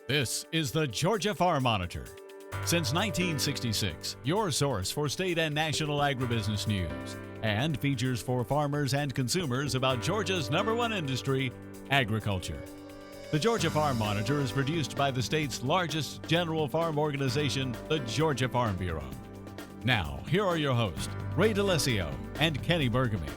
This is the Georgia Farm Monitor. Since 1966, your source for state and national agribusiness news, and features for farmers and consumers about Georgia's #1 industry, agriculture. The Georgia Farm Monitor is produced by the state's largest general farm organization, the Georgia Farm Bureau. Now, here are your hosts, Ray DeLisio and Kenny Bergamy.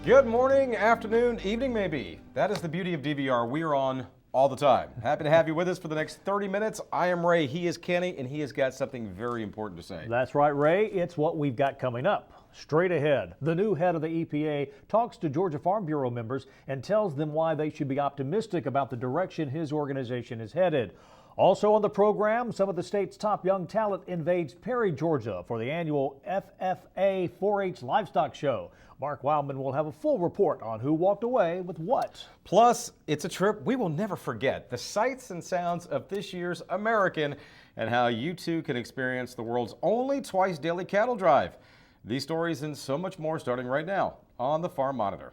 Good morning, afternoon, evening maybe. That is the beauty of DVR. We are on all the time. Happy to have you with us for the next 30 minutes. I am Ray, he is Kenny, and he has got something very important to say. That's right, Ray. It's what we've got coming up. Straight ahead, the new head of the EPA talks to Georgia Farm Bureau members and tells them why they should be optimistic about the direction his organization is headed. Also on the program, some of the state's top young talent invades Perry, Georgia for the annual FFA 4-H Livestock Show. Mark Wildman will have a full report on who walked away with what. Plus, it's a trip we will never forget. The sights and sounds of this year's American and how you too can experience the world's only twice daily cattle drive. These stories and so much more starting right now on the Farm Monitor.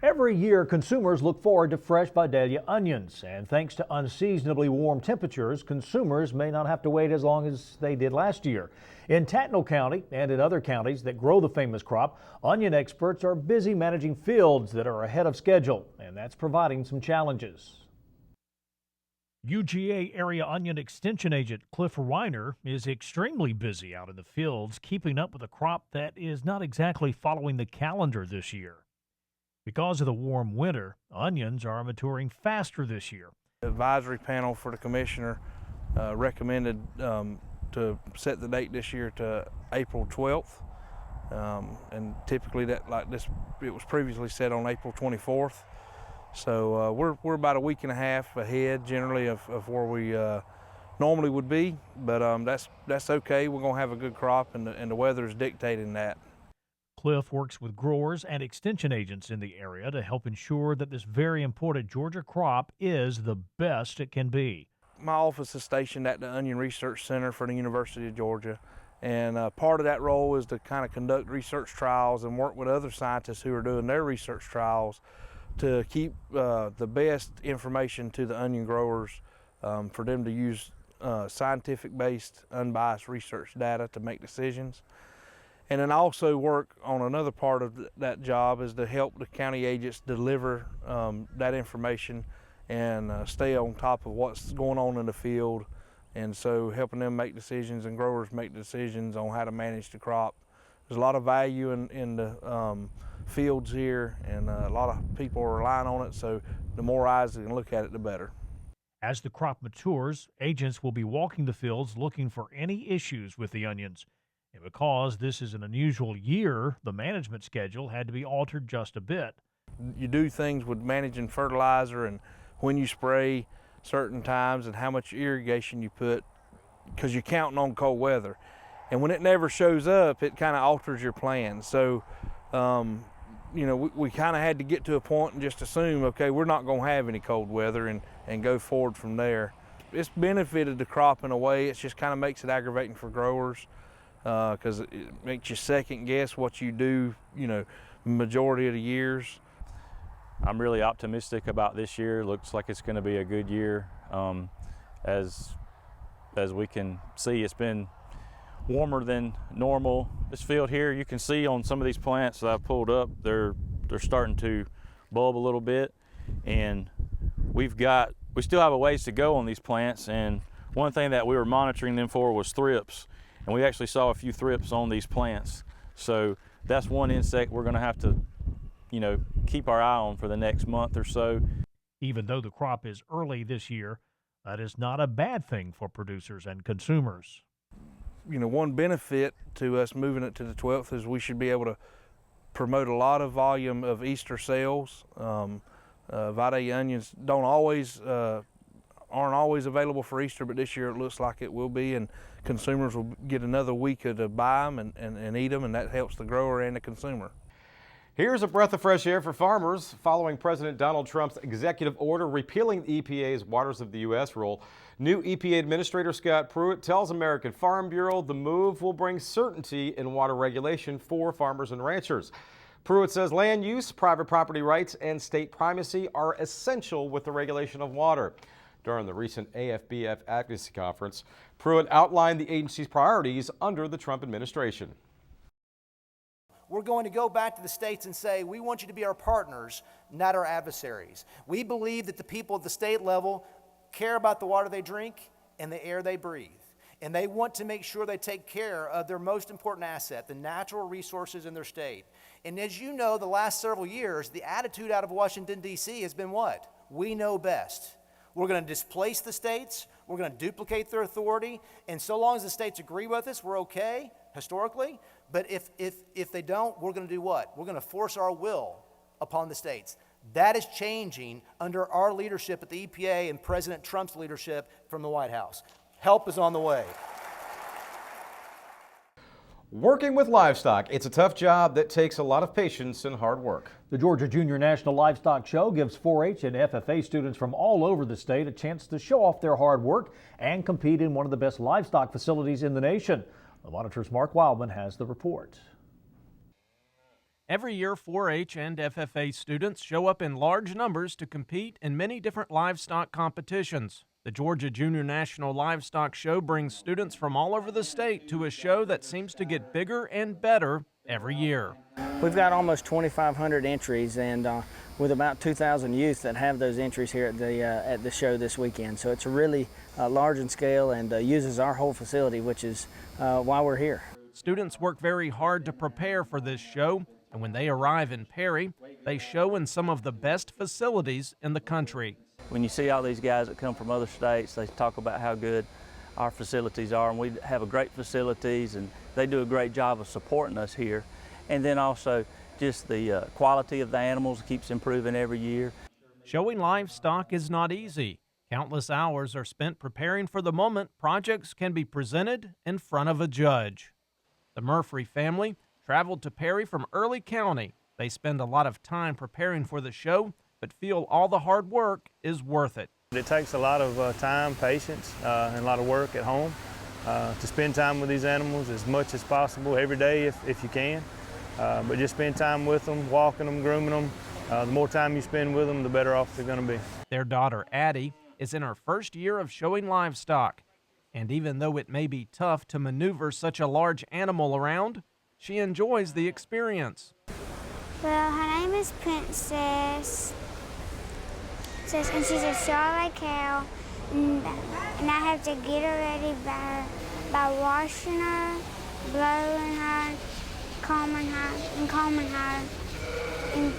Every year, consumers look forward to fresh Vidalia onions, and thanks to unseasonably warm temperatures, consumers may not have to wait as long as they did last year. In Tattnall County and in other counties that grow the famous crop, onion experts are busy managing fields that are ahead of schedule, and that's providing some challenges. UGA Area Onion Extension Agent Cliff Reiner is extremely busy out in the fields, keeping up with a crop that is not exactly following the calendar this year. Because of the warm winter, onions are maturing faster this year. The advisory panel for the commissioner recommended to set the date this year to April 12th. And typically it was previously set on April 24th. So we're about a week and a half ahead generally of where we normally would be, but that's okay. We're gonna have a good crop, and the weather is dictating that. Cliff works with growers and extension agents in the area to help ensure that this very important Georgia crop is the best it can be. My office is stationed at the Onion Research Center for the University of Georgia, and part of that role is to kind of conduct research trials and work with other scientists who are doing their research trials to keep the best information to the onion growers for them to use scientific-based, unbiased research data to make decisions. And then I also work on another part of that job is to help the county agents deliver that information and stay on top of what's going on in the field. And so helping them make decisions and growers make decisions on how to manage the crop. There's a lot of value in the fields here, and a lot of people are relying on it, so the more eyes that can look at it, the better. As the crop matures, agents will be walking the fields looking for any issues with the onions. And because this is an unusual year, the management schedule had to be altered just a bit. You do things with managing fertilizer and when you spray certain times and how much irrigation you put, because you're counting on cold weather. And when it never shows up, it kind of alters your plan. So, we kind of had to get to a point and just assume, okay, we're not going to have any cold weather and go forward from there. It's benefited the crop in a way. It just kind of makes it aggravating for growers. Because it makes you second guess what you do, majority of the years. I'm really optimistic about this year. Looks like it's going to be a good year. As we can see, it's been warmer than normal. This field here, you can see on some of these plants that I've pulled up, they're starting to bulb a little bit, and we still have a ways to go on these plants. And one thing that we were monitoring them for was thrips. And we actually saw a few thrips on these plants. So that's one insect we're going to have to, keep our eye on for the next month or so. Even though the crop is early this year, that is not a bad thing for producers and consumers. One benefit to us moving it to the 12th is we should be able to promote a lot of volume of Easter sales. Vidalia onions aren't always available for Easter, but this year it looks like it will be, and consumers will get another week to buy them and eat them, and that helps the grower and the consumer. Here's a breath of fresh air for farmers. Following President Donald Trump's executive order repealing the EPA's Waters of the U.S. rule, new EPA Administrator Scott Pruitt tells American Farm Bureau the move will bring certainty in water regulation for farmers and ranchers. Pruitt says land use, private property rights, and state primacy are essential with the regulation of water. During the recent AFBF Advocacy Conference, Pruitt outlined the agency's priorities under the Trump administration. We're going to go back to the states and say, we want you to be our partners, not our adversaries. We believe that the people at the state level care about the water they drink and the air they breathe. And they want to make sure they take care of their most important asset, the natural resources in their state. And as you know, the last several years, the attitude out of Washington, D.C. has been what? We know best. We're going to displace the states. We're going to duplicate their authority. And so long as the states agree with us, we're okay, historically. But if they don't, we're going to do what? We're going to force our will upon the states. That is changing under our leadership at the EPA and President Trump's leadership from the White House. Help is on the way. Working with livestock, it's a tough job that takes a lot of patience and hard work. The Georgia Junior National Livestock Show gives 4-H and FFA students from all over the state a chance to show off their hard work and compete in one of the best livestock facilities in the nation. The Monitor's Mark Wildman has the report. Every year, 4-H and FFA students show up in large numbers to compete in many different livestock competitions. The Georgia Junior National Livestock Show brings students from all over the state to a show that seems to get bigger and better every year. We've got almost 2,500 entries, and with about 2,000 youth that have those entries here at the show this weekend. So it's really large in scale and uses our whole facility, which is why we're here. Students work very hard to prepare for this show, and when they arrive in Perry, they show in some of the best facilities in the country. When you see all these guys that come from other states, they talk about how good our facilities are, and we have a great facilities, and they do a great job of supporting us here. And then also just the quality of the animals keeps improving every year. Showing livestock is not easy. Countless hours are spent preparing for the moment projects can be presented in front of a judge. The Murphy family traveled to Perry from Early County. They spend a lot of time preparing for the show, but feel all the hard work is worth it. It takes a lot of time, patience, and a lot of work at home to spend time with these animals as much as possible every day if you can. But just spend time with them, walking them, grooming them. The more time you spend with them, the better off they're going to be. Their daughter, Addie, is in her first year of showing livestock. And even though it may be tough to maneuver such a large animal around, she enjoys the experience. Well, her name is Princess, and she's a Charlotte cow, and I have to get her ready by washing her, blowing her, combing her, and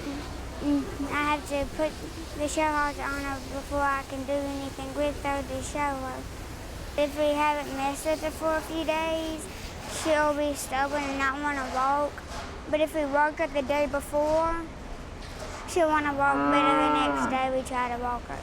I have to put the show halter on her before I can do anything with her to show her. If we haven't messed with her for a few days, she'll be stubborn and not want to walk. But if we walk her the day before, she'll want to walk, but the next day we try to walk her.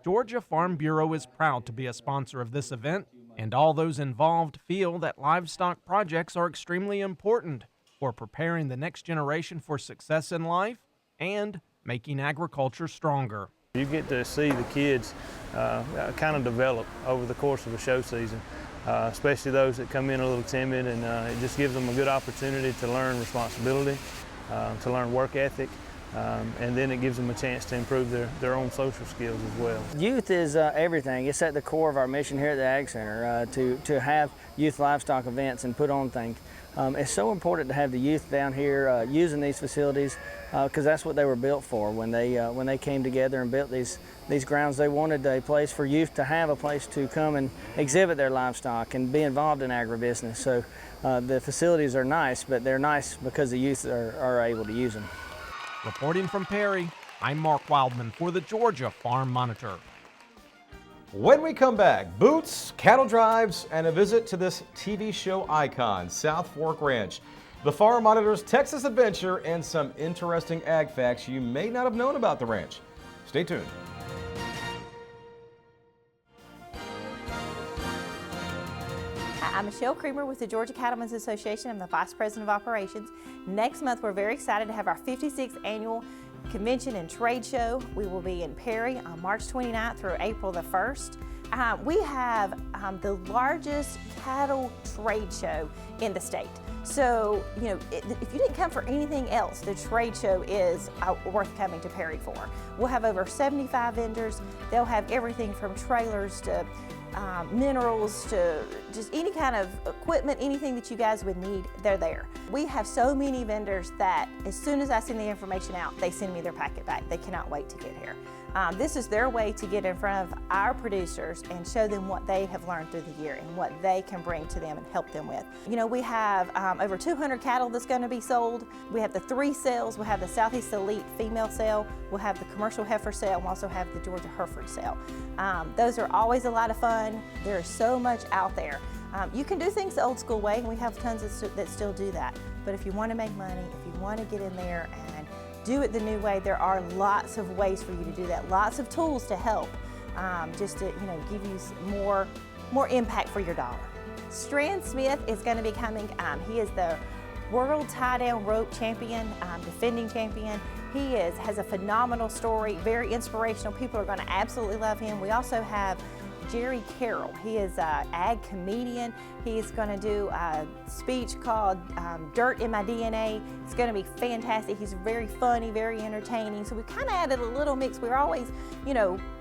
Georgia Farm Bureau is proud to be a sponsor of this event, and all those involved feel that livestock projects are extremely important for preparing the next generation for success in life and making agriculture stronger. You get to see the kids kind of develop over the course of a show season, especially those that come in a little timid, and it just gives them a good opportunity to learn responsibility, to learn work ethic, and then it gives them a chance to improve their own social skills as well. Youth is everything. It's at the core of our mission here at the Ag Center to have youth livestock events and put on things. It's so important to have the youth down here using these facilities because that's what they were built for. When they came together and built these grounds, they wanted a place for youth to have a place to come and exhibit their livestock and be involved in agribusiness. So the facilities are nice, but they're nice because the youth are able to use them. Reporting from Perry, I'm Mark Wildman for the Georgia Farm Monitor. When we come back, boots, cattle drives, and a visit to this TV show icon, South Fork Ranch. The Farm Monitor's Texas adventure and some interesting ag facts you may not have known about the ranch. Stay tuned. Hi, I'm Michelle Creamer with the Georgia Cattlemen's Association. I'm the Vice President of Operations. Next month, we're very excited to have our 56th annual Convention and Trade Show. We will be in Perry on March 29th through April the 1st. We have the largest cattle trade show in the state. So, you know, if you didn't come for anything else, the trade show is worth coming to Perry for. We'll have over 75 vendors. They'll have everything from trailers to minerals to just any kind of equipment, anything that you guys would need, they're there. We have so many vendors that as soon as I send the information out, they send me their packet back. They cannot wait to get here. This is their way to get in front of our producers and show them what they have learned through the year and what they can bring to them and help them with. You know, we have over 200 cattle that's going to be sold. We have the 3 sales. We'll have the Southeast Elite female sale. We'll have the commercial heifer sale. And we'll also have the Georgia Hereford sale. Those are always a lot of fun. There's so much out there. You can do things the old school way, and we have tons that still do that. But if you want to make money, if you want to get in there and do it the new way, there are lots of ways for you to do that. Lots of tools to help, just to give you more impact for your dollar. Strand Smith is going to be coming. He is the world tie-down rope champion, defending champion. He has a phenomenal story, very inspirational. People are going to absolutely love him. We also have Jerry Carroll. He is an ag comedian. He's going to do a speech called Dirt in My DNA. It's going to be fantastic. He's very funny, very entertaining. So we kind of added a little mix. We're always,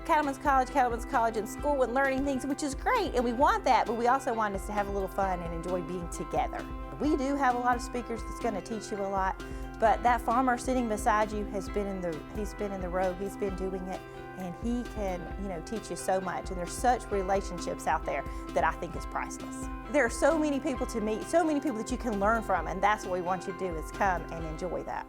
Cattlemen's College and school and learning things, which is great. And we want that, but we also want us to have a little fun and enjoy being together. We do have a lot of speakers that's going to teach you a lot, but that farmer sitting beside you he's been in the row, he's been doing it, and he can, teach you so much. And there's such relationships out there that I think is priceless. There are so many people to meet, so many people that you can learn from, and that's what we want you to do is come and enjoy that.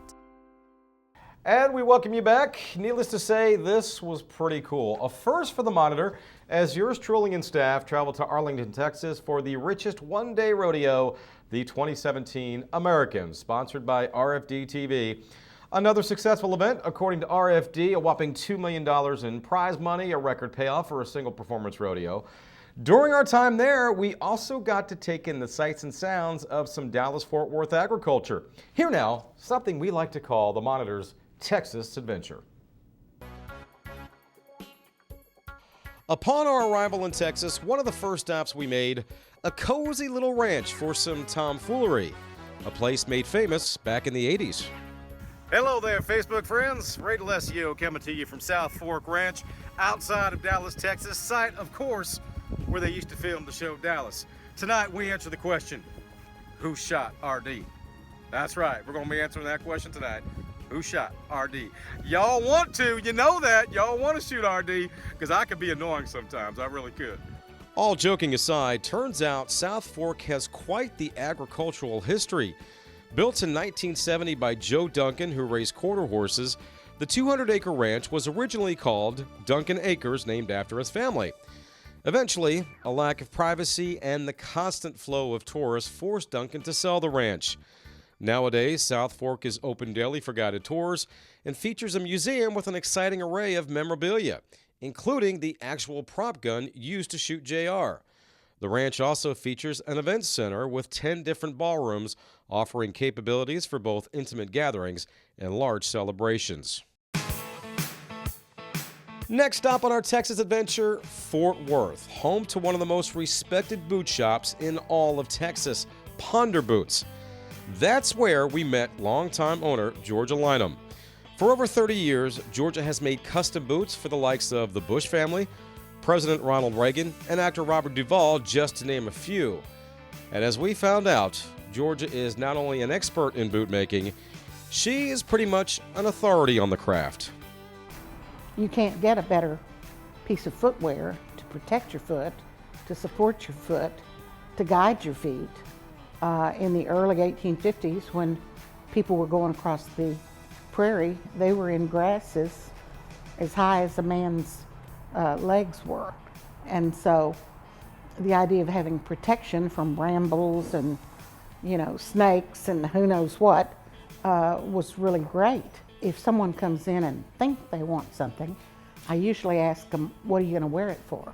And we welcome you back. Needless to say, this was pretty cool. A first for the Monitor, as yours truly and staff traveled to Arlington, Texas for the richest one-day rodeo, the 2017 American, sponsored by RFD TV. Another successful event, according to RFD, a whopping $2 million in prize money, a record payoff for a single performance rodeo. During our time there, we also got to take in the sights and sounds of some Dallas-Fort Worth agriculture. Here now, something we like to call the Monitor's Texas Adventure. Upon our arrival in Texas, one of the first stops we made, a cozy little ranch for some tomfoolery, a place made famous back in the 80s. Hello there, Facebook friends. Ray DeLessio coming to you from South Fork Ranch, outside of Dallas, Texas, site, of course, where they used to film the show Dallas. Tonight, we answer the question, who shot RD? That's right, we're going to be answering that question tonight. Who shot RD? Y'all want to, you know that. Y'all want to shoot RD, because I could be annoying sometimes. I really could. All joking aside, turns out South Fork has quite the agricultural history. Built in 1970 by Joe Duncan, who raised quarter horses, the 200-acre ranch was originally called Duncan Acres, named after his family. Eventually, a lack of privacy and the constant flow of tourists forced Duncan to sell the ranch. Nowadays, South Fork is open daily for guided tours and features a museum with an exciting array of memorabilia, including the actual prop gun used to shoot JR. The ranch also features an events center with 10 different ballrooms, offering capabilities for both intimate gatherings and large celebrations. Next stop on our Texas adventure, Fort Worth, home to one of the most respected boot shops in all of Texas, Ponder Boots. That's where we met longtime owner Georgia Lynham. For over 30 years, Georgia has made custom boots for the likes of the Bush family, President Ronald Reagan, and actor Robert Duvall, just to name a few. And as we found out, Georgia is not only an expert in boot making, she is pretty much an authority on the craft. You can't get a better piece of footwear to protect your foot, to support your foot, to guide your feet. In the early 1850s, when people were going across the prairie, they were in grasses as high as a man's legs were. And so the idea of having protection from brambles and, snakes and who knows what was really great. If someone comes in and think they want something, I usually ask them, what are you going to wear it for?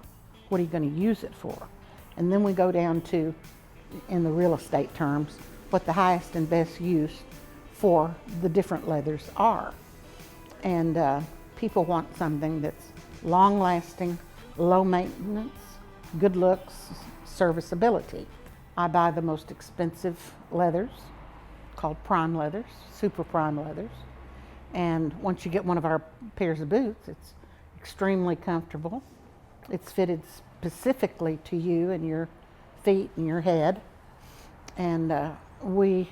What are you going to use it for? And then we go down to, in the real estate terms, what the highest and best use for the different leathers are. And people want something that's long-lasting, low maintenance, good looks, serviceability. I buy the most expensive leathers called prime leathers, super prime leathers. And once you get one of our pairs of boots, it's extremely comfortable. It's fitted specifically to you and your feet and your head. And we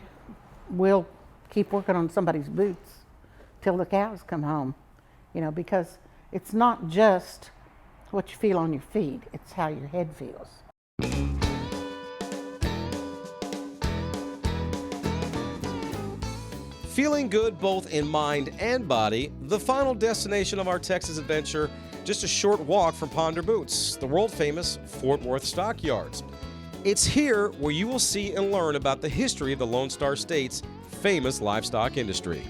will keep working on somebody's boots till the cows come home, you know, because it's not just what you feel on your feet, it's how your head feels. Feeling good both in mind and body, the final destination of our Texas adventure, just a short walk from Ponder Boots, the world-famous Fort Worth Stockyards. It's here where you will see and learn about the history of the Lone Star State's famous livestock industry.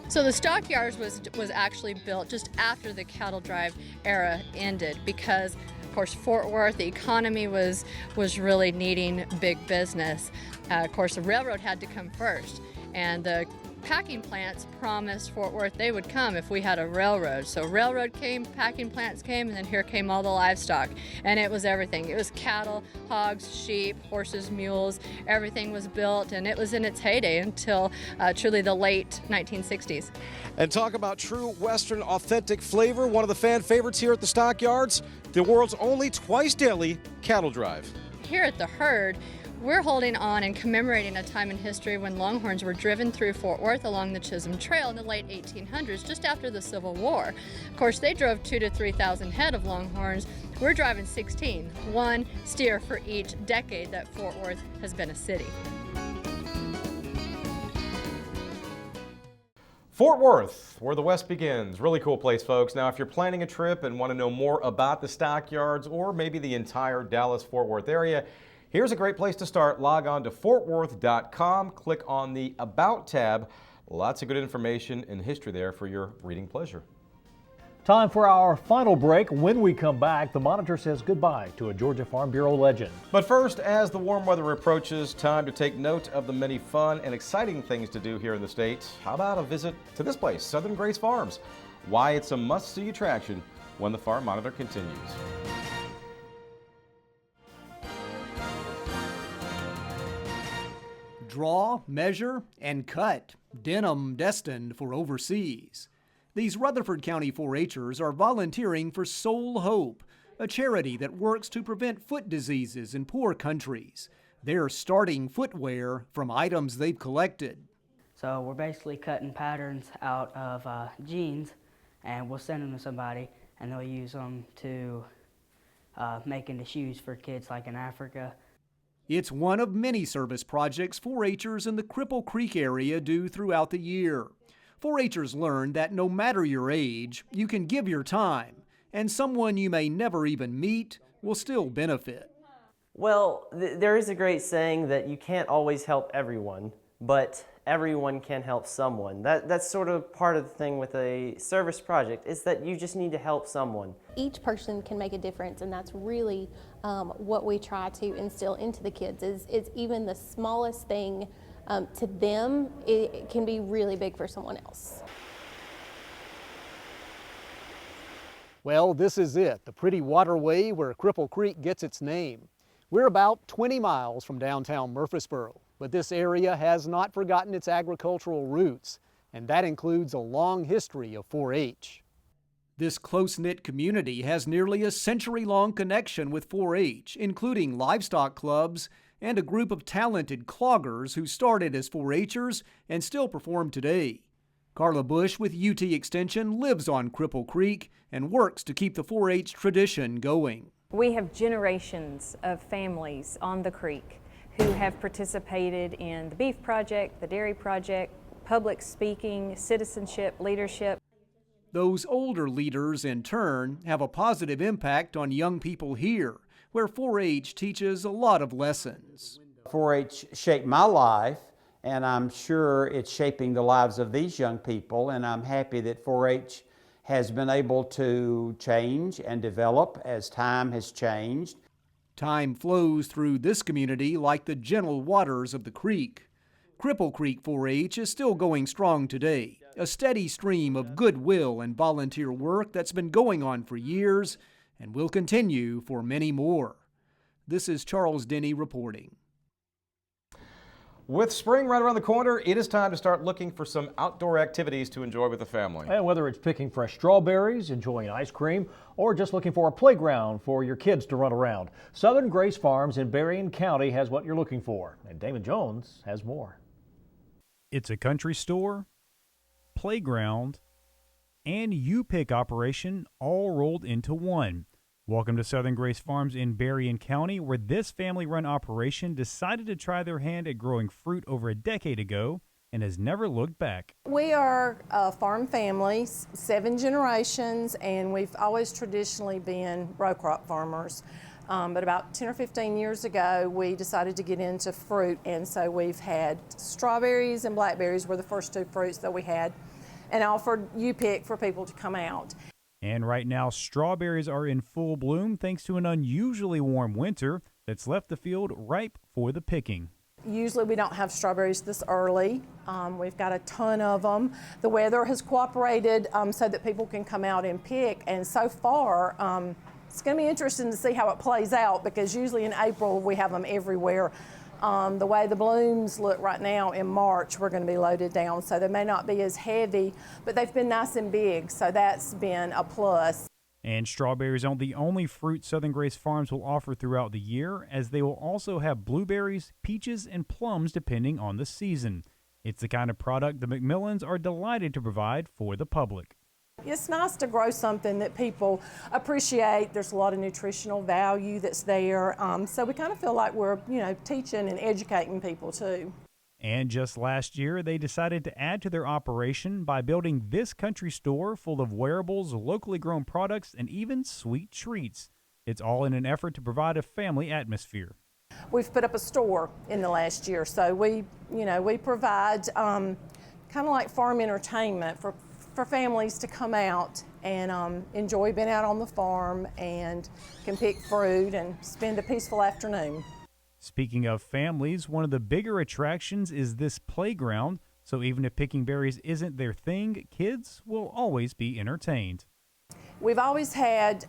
So the stockyards was actually built just after the cattle drive era ended because, of course, Fort Worth, the economy was really needing big business. Of course, the railroad had to come first, and the packing plants promised Fort Worth they would come if we had a railroad. So railroad came, packing plants came, and then here came all the livestock. And it was everything. It was cattle, hogs, sheep, horses, mules. Everything was built, and it was in its heyday until truly the late 1960s. And talk about true Western authentic flavor, one of the fan favorites here at the Stockyards, the world's only twice daily cattle drive. Here at the herd, we're holding on and commemorating a time in history when longhorns were driven through Fort Worth along the Chisholm Trail in the late 1800s, just after the Civil War. Of course, they drove 2,000 to 3,000 head of longhorns. We're driving 16, one steer for each decade that Fort Worth has been a city. Fort Worth, where the West begins. Really cool place, folks. Now, if you're planning a trip and want to know more about the Stockyards or maybe the entire Dallas-Fort Worth area, here's a great place to start. Log on to fortworth.com, click on the About tab. Lots of good information and history there for your reading pleasure. Time for our final break. When we come back, the Monitor says goodbye to a Georgia Farm Bureau legend. But first, as the warm weather approaches, time to take note of the many fun and exciting things to do here in the state. How about a visit to this place, Southern Grace Farms? Why it's a must-see attraction when the Farm Monitor continues. Draw, measure, and cut. Denim destined for overseas. These Rutherford County 4-H'ers are volunteering for Soul Hope, a charity that works to prevent foot diseases in poor countries. They're starting footwear from items they've collected. So we're basically cutting patterns out of jeans, and we'll send them to somebody, and they'll use them to make into shoes for kids like in Africa. It's one of many service projects 4-H'ers in the Cripple Creek area do throughout the year. 4-H'ers learn that no matter your age, you can give your time, and someone you may never even meet will still benefit. Well, there is a great saying that you can't always help everyone, but everyone can help someone. That's sort of part of the thing with a service project, is that you just need to help someone. Each person can make a difference, and that's really what we try to instill into the kids is even the smallest thing to them, it can be really big for someone else. Well, this is it, the pretty waterway where Cripple Creek gets its name. We're about 20 miles from downtown Murfreesboro, but this area has not forgotten its agricultural roots, and that includes a long history of 4-H. This close-knit community has nearly a century-long connection with 4-H, including livestock clubs and a group of talented cloggers who started as 4-H'ers and still perform today. Carla Bush with UT Extension lives on Cripple Creek and works to keep the 4-H tradition going. We have generations of families on the creek who have participated in the Beef Project, the Dairy Project, public speaking, citizenship, leadership. Those older leaders, in turn, have a positive impact on young people here, where 4-H teaches a lot of lessons. 4-H shaped my life, and I'm sure it's shaping the lives of these young people, and I'm happy that 4-H has been able to change and develop as time has changed. Time flows through this community like the gentle waters of the creek. Cripple Creek 4-H is still going strong today, a steady stream of goodwill and volunteer work that's been going on for years and will continue for many more. This is Charles Denny reporting. With spring right around the corner, it is time to start looking for some outdoor activities to enjoy with the family. And whether it's picking fresh strawberries, enjoying ice cream, or just looking for a playground for your kids to run around, Southern Grace Farms in Berrien County has what you're looking for. And Damon Jones has more. It's a country store, playground, and U-Pick operation all rolled into one. Welcome to Southern Grace Farms in Berrien County, where this family-run operation decided to try their hand at growing fruit over a decade ago and has never looked back. We are a farm family, 7 generations, and we've always traditionally been row crop farmers. But about 10 or 15 years ago, we decided to get into fruit, and so we've had strawberries and blackberries were the first 2 fruits that we had, and offered U-Pick for people to come out. And right now, strawberries are in full bloom thanks to an unusually warm winter that's left the field ripe for the picking. Usually we don't have strawberries this early. We've got a ton of them. The weather has cooperated so that people can come out and pick, and so far it's going to be interesting to see how it plays out, because usually in April we have them everywhere. The way the blooms look right now in March, we're going to be loaded down, so they may not be as heavy, but they've been nice and big, so that's been a plus. And strawberries aren't the only fruit Southern Grace Farms will offer throughout the year, as they will also have blueberries, peaches, and plums depending on the season. It's the kind of product the McMillans are delighted to provide for the public. It's nice to grow something that people appreciate. There's a lot of nutritional value that's there. So we kind of feel like we're, teaching and educating people too. And just last year, they decided to add to their operation by building this country store full of wearables, locally grown products, and even sweet treats. It's all in an effort to provide a family atmosphere. We've put up a store in the last year, so we provide kind of like farm entertainment for families to come out and enjoy being out on the farm and can pick fruit and spend a peaceful afternoon. Speaking of families, one of the bigger attractions is this playground, so even if picking berries isn't their thing, kids will always be entertained. We've always had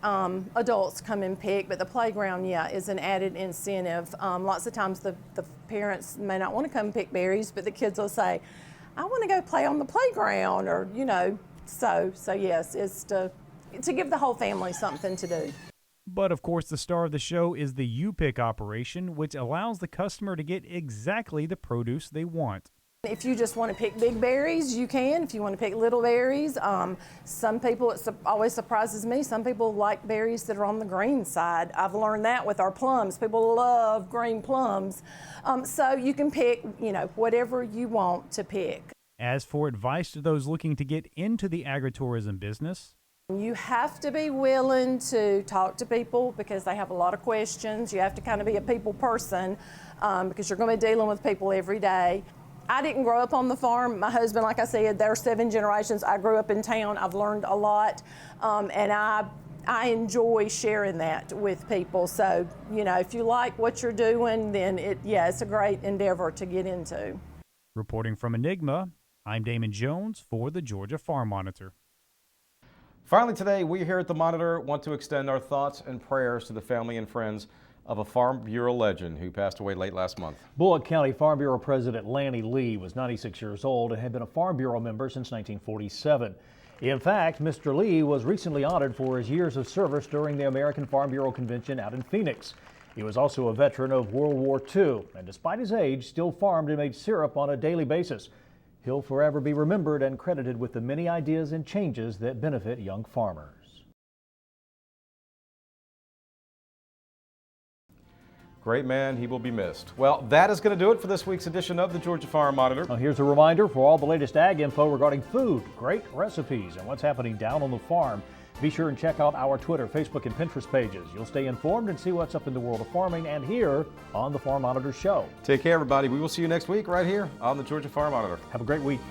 adults come and pick, but the playground, is an added incentive. Lots of times the parents may not want to come pick berries, but the kids will say, I want to go play on the playground, or, so yes, it's to give the whole family something to do. But of course, the star of the show is the U-Pick operation, which allows the customer to get exactly the produce they want. If you just want to pick big berries, you can. If you want to pick little berries, some people, it always surprises me, some people like berries that are on the green side. I've learned that with our plums. People love green plums. So you can pick, whatever you want to pick. As for advice to those looking to get into the agritourism business, you have to be willing to talk to people because they have a lot of questions. You have to kind of be a people person because you're going to be dealing with people every day. I didn't grow up on the farm. My husband, like I said, there are 7 generations. I grew up in town. I've learned a lot, and I enjoy sharing that with people. So, if you like what you're doing, then it's a great endeavor to get into. Reporting from Enigma, I'm Damon Jones for the Georgia Farm Monitor. Finally today, we here at the Monitor want to extend our thoughts and prayers to the family and friends of a Farm Bureau legend who passed away late last month. Bullock County Farm Bureau President Lanny Lee was 96 years old and had been a Farm Bureau member since 1947. In fact, Mr. Lee was recently honored for his years of service during the American Farm Bureau Convention out in Phoenix. He was also a veteran of World War II, and despite his age, still farmed and made syrup on a daily basis. He'll forever be remembered and credited with the many ideas and changes that benefit young farmers. Great man, he will be missed. Well, that is going to do it for this week's edition of the Georgia Farm Monitor. Now, here's a reminder for all the latest ag info regarding food, great recipes, and what's happening down on the farm. Be sure and check out our Twitter, Facebook, and Pinterest pages. You'll stay informed and see what's up in the world of farming and here on the Farm Monitor Show. Take care, everybody. We will see you next week right here on the Georgia Farm Monitor. Have a great week.